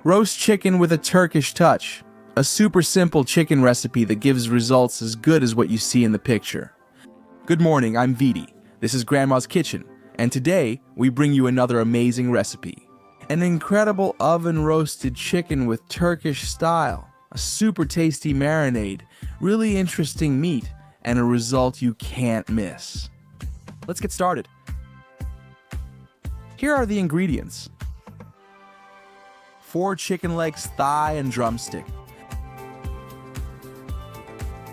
Roast chicken with a Turkish touch. A super simple chicken recipe that gives results as good as what you see in the picture. Good morning, I'm Vidi. This is Grandma's Kitchen, and today we bring you another amazing recipe. An incredible oven-roasted chicken with Turkish-Style. A super tasty marinade, really interesting meat, and a result you can't miss. Let's get started. Here are the ingredients. 4 chicken legs, thigh, and drumstick.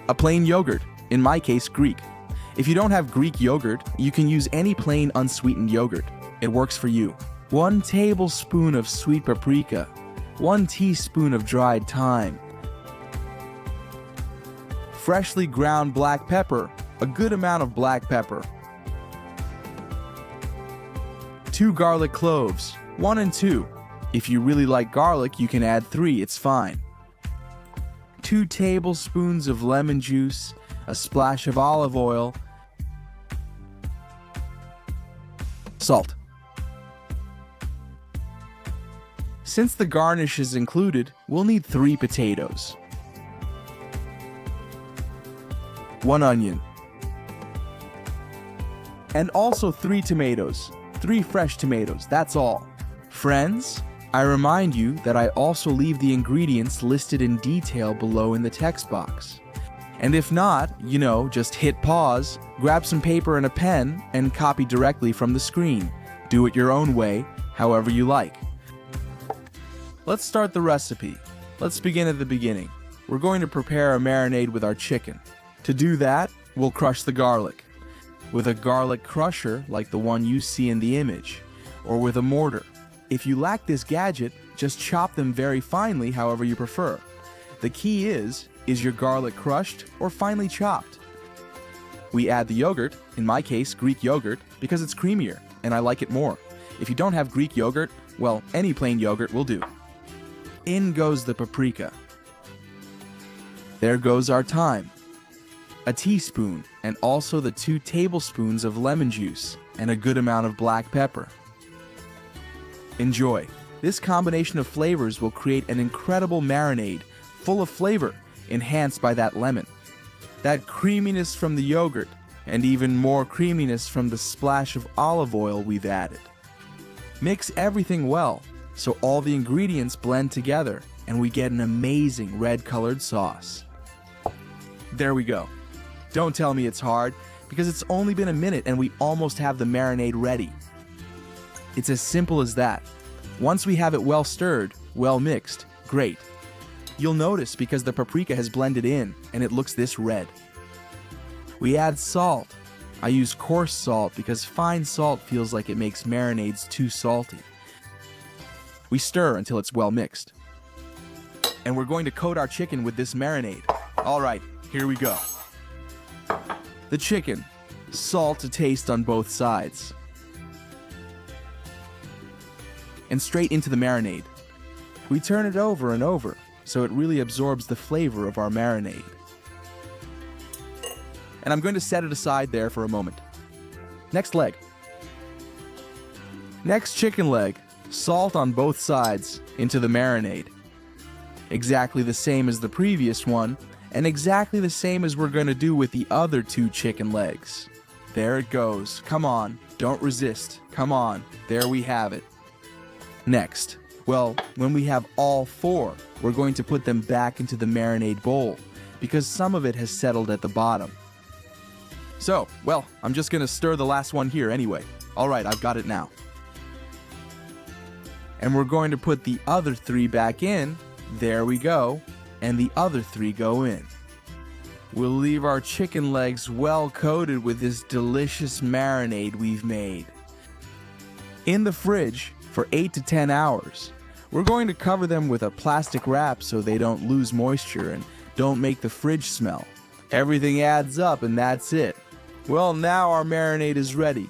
A plain yogurt, in my case Greek. If you don't have Greek yogurt, you can use any plain unsweetened yogurt. It works for you. 1 tablespoon of sweet paprika. 1 teaspoon of dried thyme. Freshly ground black pepper, a good amount of black pepper. 2 garlic cloves, 1 and 2. If you really like garlic, you can add 3, it's fine. 2 tablespoons of lemon juice, a splash of olive oil, salt. Since the garnish is included, we'll need 3 potatoes, 1 onion, and also 3 tomatoes, 3 fresh tomatoes, that's all. Friends, I remind you that I also leave the ingredients listed in detail below in the text box. And if not, just hit pause, grab some paper and a pen, and copy directly from the screen. Do it your own way, however you like. Let's start the recipe. Let's begin at the beginning. We're going to prepare a marinade with our chicken. To do that, we'll crush the garlic. With a garlic crusher like the one you see in the image, or with a mortar. If you lack this gadget, just chop them very finely however you prefer. The key is your garlic crushed or finely chopped? We add the yogurt, in my case Greek yogurt, because it's creamier and I like it more. If you don't have Greek yogurt, well, any plain yogurt will do. In goes the paprika. There goes our thyme. A teaspoon, and also the 2 tablespoons of lemon juice and a good amount of black pepper. Enjoy. This combination of flavors will create an incredible marinade, full of flavor, enhanced by that lemon. That creaminess from the yogurt, and even more creaminess from the splash of olive oil we've added. Mix everything well, so all the ingredients blend together, and we get an amazing red-colored sauce. There we go. Don't tell me it's hard, because it's only been a minute and we almost have the marinade ready. It's as simple as that. Once we have it well stirred, well mixed, great. You'll notice because the paprika has blended in and it looks this red. We add salt. I use coarse salt because fine salt feels like it makes marinades too salty. We stir until it's well mixed. And we're going to coat our chicken with this marinade. Alright, here we go. The chicken. Salt to taste on both sides. And straight into the marinade. We turn it over and over, so it really absorbs the flavor of our marinade. And I'm going to set it aside there for a moment. Next leg. Next chicken leg. Salt on both sides into the marinade. Exactly the same as the previous one, and exactly the same as we're going to do with the other 2 chicken legs. There it goes. Come on, don't resist. Come on, there we have it. Next, well, when we have all 4, we're going to put them back into the marinade bowl because some of it has settled at the bottom. So, well, I'm just going to stir the last one here anyway. Alright, I've got it now. And we're going to put the other 3 back in. There we go. And the other 3 go in. We'll leave our chicken legs well coated with this delicious marinade we've made. In the fridge for 8 to 10 hours. We're going to cover them with a plastic wrap so they don't lose moisture and don't make the fridge smell. Everything adds up and that's it. Well, now our marinade is ready.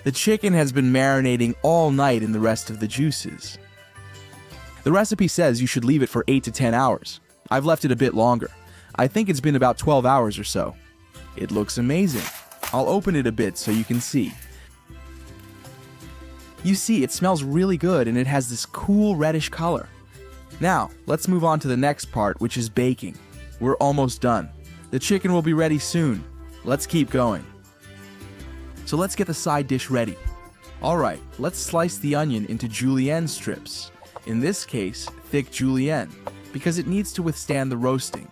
The chicken has been marinating all night in the rest of the juices. The recipe says you should leave it for 8 to 10 hours. I've left it a bit longer. I think it's been about 12 hours or so. It looks amazing. I'll open it a bit so you can see. You see, it smells really good and it has this cool reddish color. Now, let's move on to the next part, which is baking. We're almost done. The chicken will be ready soon. Let's keep going. So let's get the side dish ready. Alright, let's slice the onion into julienne strips. In this case, thick julienne, because it needs to withstand the roasting.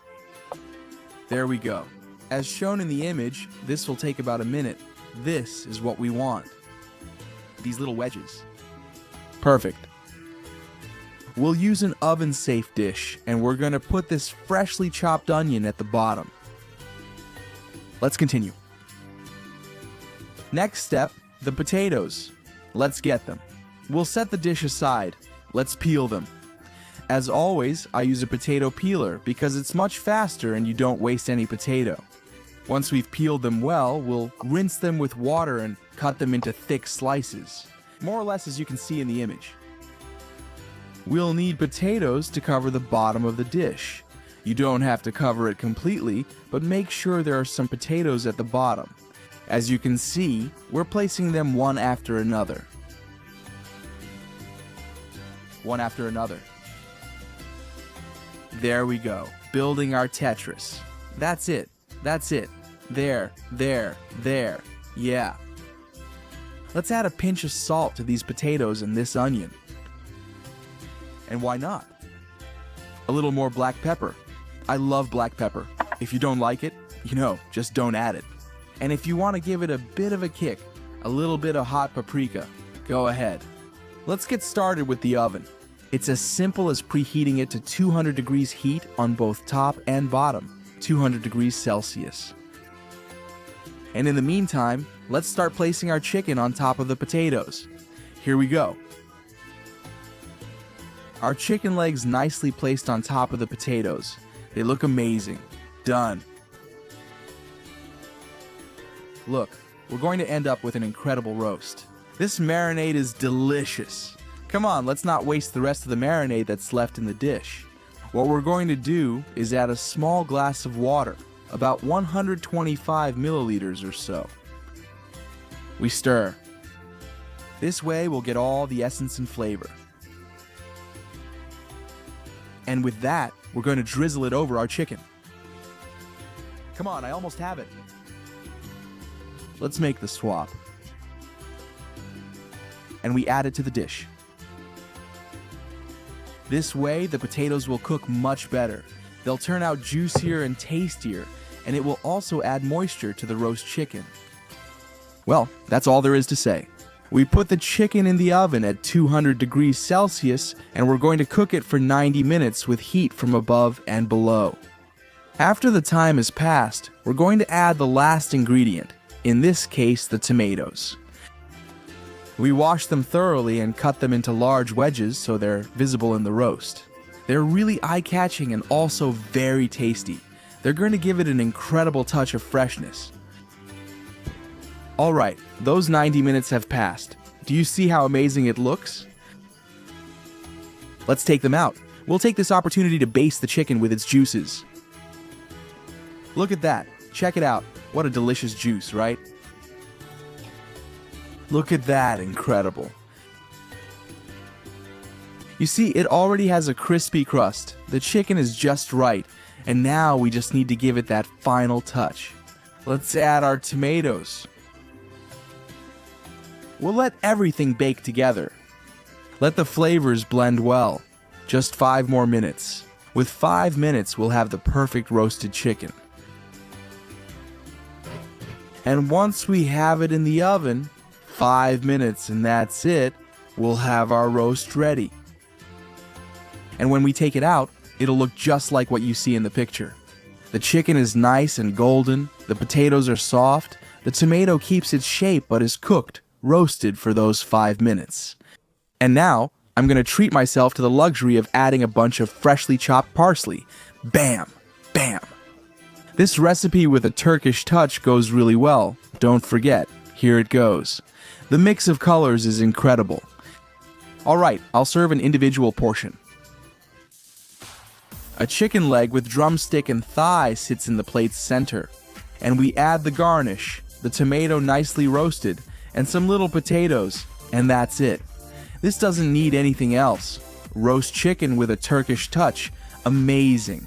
There we go. As shown in the image, this will take about a minute. This is what we want. These little wedges. Perfect. We'll use an oven-safe dish, and we're going to put this freshly chopped onion at the bottom. Let's continue. Next step, the potatoes. Let's get them. We'll set the dish aside. Let's peel them. As always, I use a potato peeler because it's much faster and you don't waste any potato. Once we've peeled them well, we'll rinse them with water and cut them into thick slices, more or less as you can see in the image. We'll need potatoes to cover the bottom of the dish. You don't have to cover it completely, but make sure there are some potatoes at the bottom. As you can see, we're placing them one after another. One after another. There we go, building our Tetris. That's it. That's it. There, there, there. Yeah. Let's add a pinch of salt to these potatoes and this onion. And why not? A little more black pepper. I love black pepper. If you don't like it, just don't add it. And if you want to give it a bit of a kick, a little bit of hot paprika, go ahead. Let's get started with the oven. It's as simple as preheating it to 200 degrees heat on both top and bottom, 200 degrees Celsius. And in the meantime, let's start placing our chicken on top of the potatoes. Here we go. Our chicken legs nicely placed on top of the potatoes. They look amazing. Done. Look, we're going to end up with an incredible roast. This marinade is delicious. Come on, let's not waste the rest of the marinade that's left in the dish. What we're going to do is add a small glass of water, about 125 milliliters or so. We stir. This way we'll get all the essence and flavor. And with that, we're going to drizzle it over our chicken. Come on, I almost have it. Let's make the swap. And we add it to the dish. This way, the potatoes will cook much better. They'll turn out juicier and tastier, and it will also add moisture to the roast chicken. Well, that's all there is to say. We put the chicken in the oven at 200 degrees Celsius, and we're going to cook it for 90 minutes with heat from above and below. After the time has passed, we're going to add the last ingredient, in this case, the tomatoes. We wash them thoroughly and cut them into large wedges so they're visible in the roast. They're really eye-catching and also very tasty. They're going to give it an incredible touch of freshness. Alright, those 90 minutes have passed. Do you see how amazing it looks? Let's take them out. We'll take this opportunity to baste the chicken with its juices. Look at that. Check it out. What a delicious juice, right? Look at that, incredible. You see, it already has a crispy crust. The chicken is just right, and now we just need to give it that final touch. Let's add our tomatoes. We'll let everything bake together. Let the flavors blend well. Just 5 more minutes. With 5 minutes, we'll have the perfect roasted chicken. And once we have it in the oven, 5 minutes and that's it, we'll have our roast ready. And when we take it out, it'll look just like what you see in the picture. The chicken is nice and golden, the potatoes are soft, the tomato keeps its shape but is cooked, roasted for those 5 minutes. And now, I'm going to treat myself to the luxury of adding a bunch of freshly chopped parsley. Bam! Bam! This recipe with a Turkish touch goes really well. Don't forget, here it goes. The mix of colors is incredible. Alright, I'll serve an individual portion. A chicken leg with drumstick and thigh sits in the plate's center. And we add the garnish, the tomato nicely roasted, and some little potatoes. And that's it. This doesn't need anything else. Roast chicken with a Turkish touch. Amazing.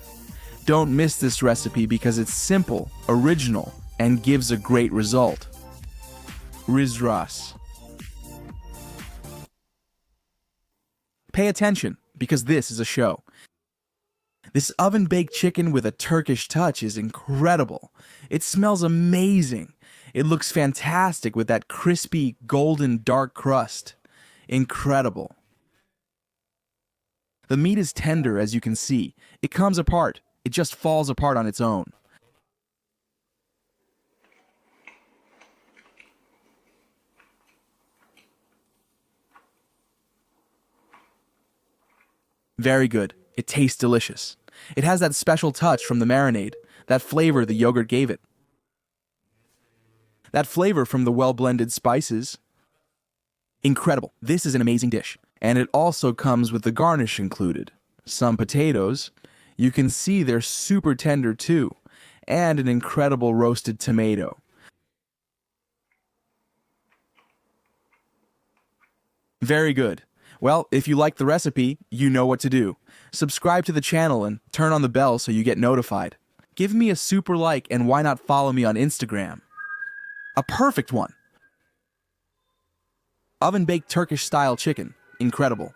Don't miss this recipe because it's simple, original, and gives a great result. Rizras. Pay attention, because this is a show. This oven-baked chicken with a Turkish touch is incredible. It smells amazing. It looks fantastic with that crispy, golden, dark crust. Incredible. The meat is tender, as you can see. It comes apart. It just falls apart on its own. Very good. It tastes delicious. It has that special touch from the marinade, that flavor the yogurt gave it. That flavor from the well-blended spices. Incredible. This is an amazing dish. And it also comes with the garnish included. Some potatoes. You can see they're super tender too. And an incredible roasted tomato. Very good. Well, if you like the recipe, you know what to do. Subscribe to the channel and turn on the bell so you get notified. Give me a super like and why not follow me on Instagram? A perfect one! Oven-baked Turkish-style chicken. Incredible.